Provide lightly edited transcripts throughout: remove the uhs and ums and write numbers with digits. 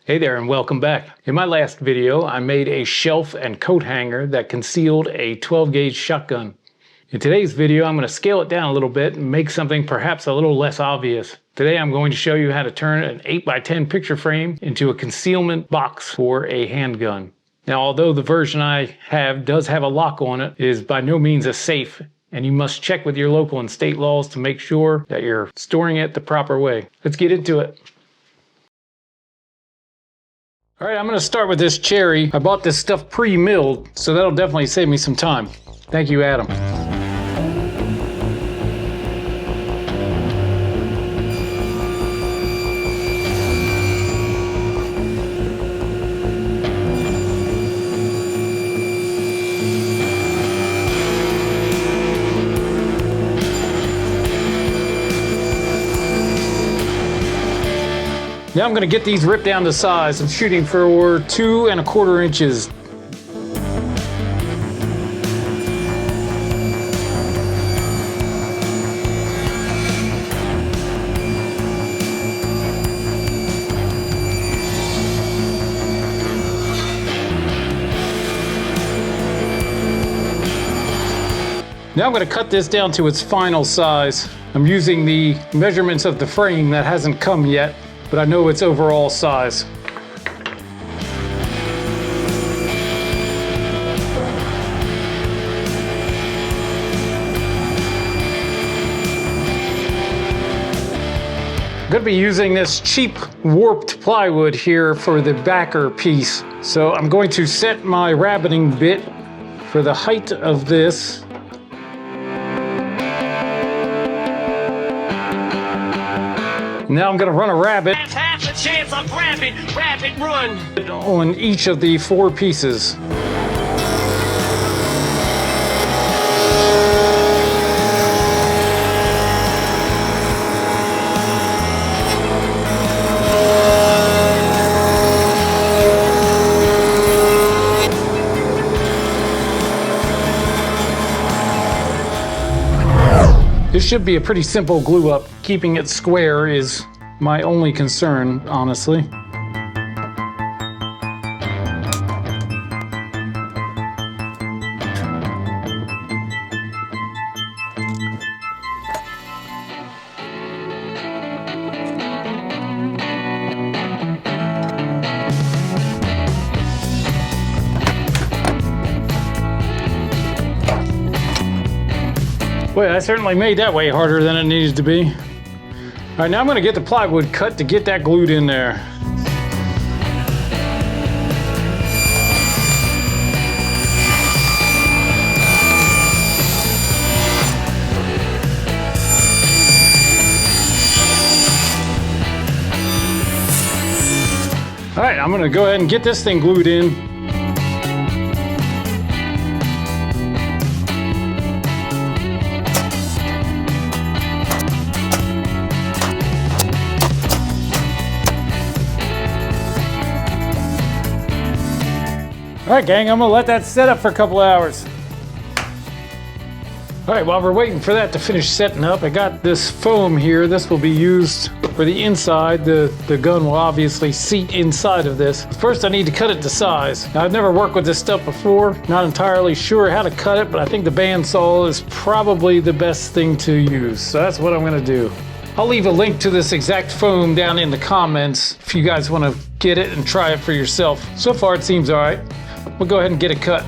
Hey there and welcome back. In my last video, I made a shelf and coat hanger that concealed a 12 gauge shotgun. In today's video, I'm going to scale it down a little bit and make something perhaps a little less obvious. Today, I'm going to show you how to turn an 8x10 picture frame into a concealment box for a handgun. Now, although the version I have does have a lock on it, it is by no means a safe, and you must check with your local and state laws to make sure that you're storing it the proper way. Let's get into it. All right, I'm going to start with this cherry. I bought this stuff pre-milled, so that'll definitely save me some time. Thank you, Adam. Now I'm going to get these ripped down to size. I'm shooting for 2 1/4 inches. Now I'm going to cut this down to its final size. I'm using the measurements of the frame that hasn't come yet, but I know its overall size. I'm going to be using this cheap warped plywood here for the backer piece. So I'm going to set my rabbiting bit for the height of this. Now I'm going to run a rabbit. That's half a chance of rabbit run on each of the 4 pieces. This should be a pretty simple glue up. Keeping it square is my only concern, honestly. Well, I certainly made that way harder than it needed to be. All right, now I'm going to get the plywood cut to get that glued in there. All right, I'm going to go ahead and get this thing glued in. All right, gang, I'm gonna let that set up for a couple hours. All right, while we're waiting for that to finish setting up, I got this foam here. This will be used for the inside. The gun will obviously seat inside of this. First, I need to cut it to size. Now, I've never worked with this stuff before. Not entirely sure how to cut it, but I think the bandsaw is probably the best thing to use. So that's what I'm gonna do. I'll leave a link to this exact foam down in the comments if you guys wanna get it and try it for yourself. So far, it seems all right. We'll go ahead and get it cut.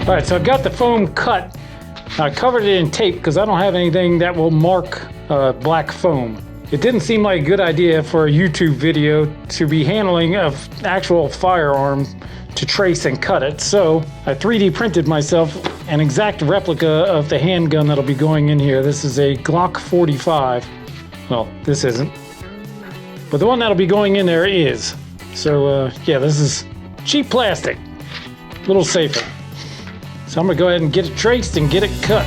All right, so I've got the foam cut. I covered it in tape because I don't have anything that will mark black foam. It didn't seem like a good idea for a YouTube video to be handling an actual firearm to trace and cut it, so I 3D printed myself an exact replica of the handgun that'll be going in here. This is a Glock 45. Well, this isn't, but the one that'll be going in there is. So yeah, this is cheap plastic, a little safer. So I'm gonna go ahead and get it traced and get it cut.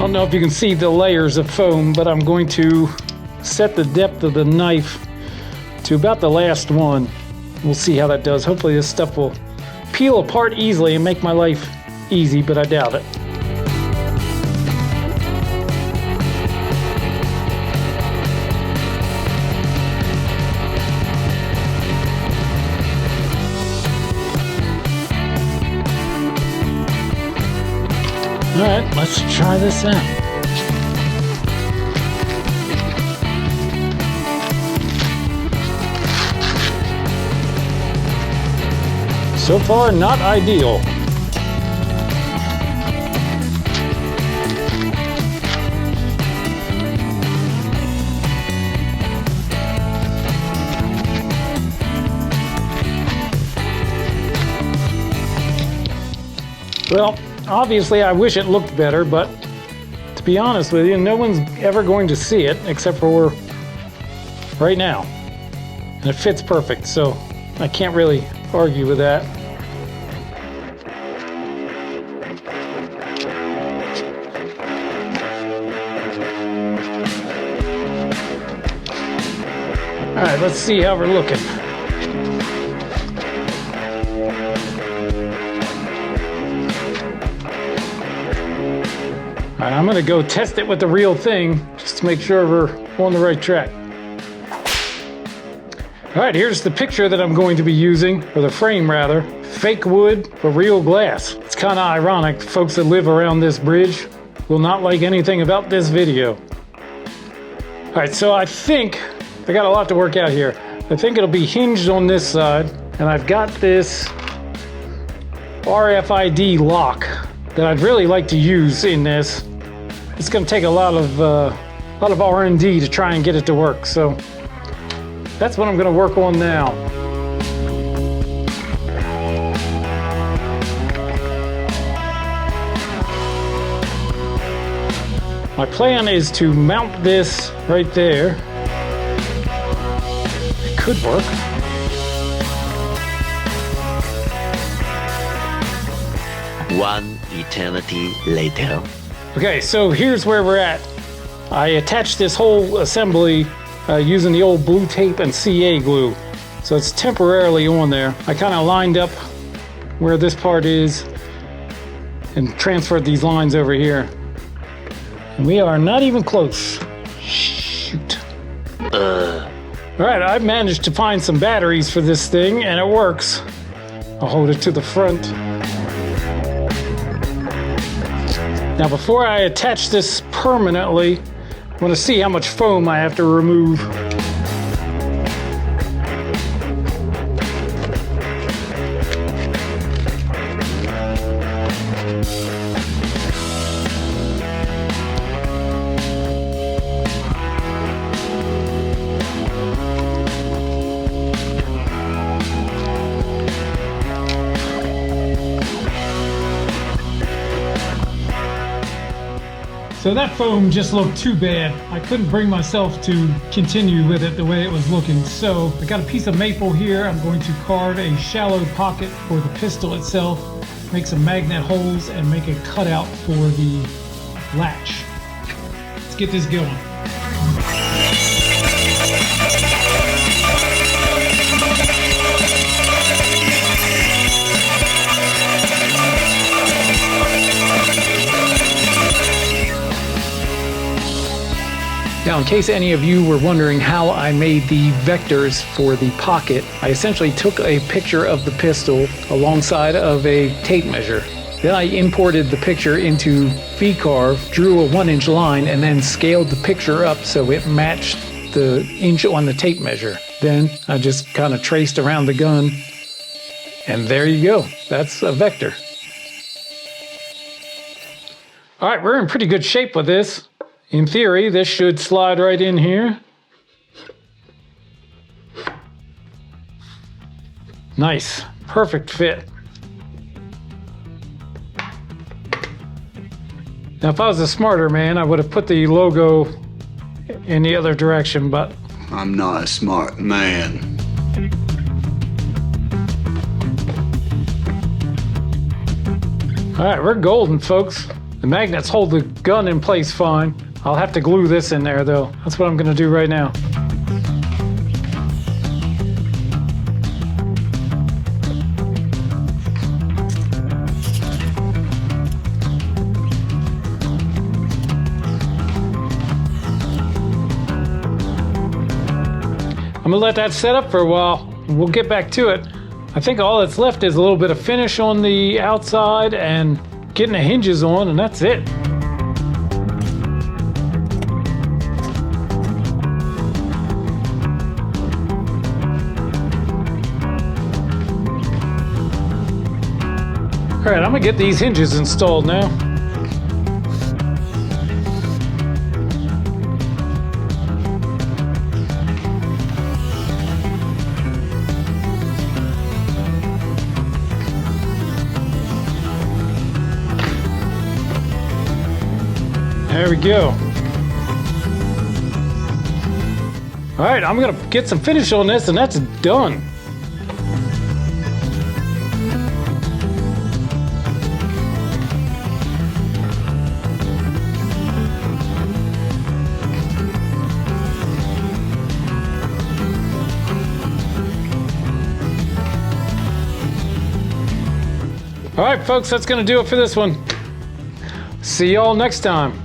don't know if you can see the layers of foam, but I'm going to set the depth of the knife to about the last one. We'll see how that does. Hopefully this stuff will peel apart easily and make my life easy, but I doubt it. All right, let's try this out. So far, not ideal. Well, obviously I wish it looked better, but to be honest with you, no one's ever going to see it except for right now. And it fits perfect, so I can't really argue with that. All right, let's see how we're looking. All right, I'm gonna go test it with the real thing just to make sure we're on the right track. All right, here's the picture that I'm going to be using, or the frame rather. Fake wood for real glass. It's kind of ironic. Folks that live around this bridge will not like anything about this video. All right, so I think I got a lot to work out here. I think it'll be hinged on this side, and I've got this RFID lock that I'd really like to use in this. It's going to take a lot of R&D to try and get it to work. So that's what I'm going to work on now. My plan is to mount this right there. It could work. One eternity later. Okay, so here's where we're at. I attached this whole assembly using the old blue tape and CA glue. So it's temporarily on there. I kind of lined up where this part is and transferred these lines over here. And we are not even close. Shoot. All right, I've managed to find some batteries for this thing and it works. I'll hold it to the front. Now before I attach this permanently, I want to see how much foam I have to remove. So that foam just looked too bad. I couldn't bring myself to continue with it the way it was looking. So I got a piece of maple here. I'm going to carve a shallow pocket for the pistol itself, make some magnet holes, and make a cutout for the latch. Let's get this going. Now, in case any of you were wondering how I made the vectors for the pocket, I essentially took a picture of the pistol alongside of a tape measure. Then I imported the picture into V-Carve, drew a 1-inch line, and then scaled the picture up so it matched the inch on the tape measure. Then I just kind of traced around the gun, and there you go. That's a vector. All right, we're in pretty good shape with this. In theory, this should slide right in here. Nice, perfect fit. Now, if I was a smarter man, I would have put the logo in the other direction, but I'm not a smart man. all right, we're golden, folks. The magnets hold the gun in place fine. I'll have to glue this in there though. That's what I'm gonna do right now. I'm gonna let that set up for a while. We'll get back to it. I think all that's left is a little bit of finish on the outside and getting the hinges on, and that's it. All right, I'm gonna get these hinges installed now. There we go. All right, I'm gonna get some finish on this and that's done. All right, folks, that's gonna do it for this one. See y'all next time.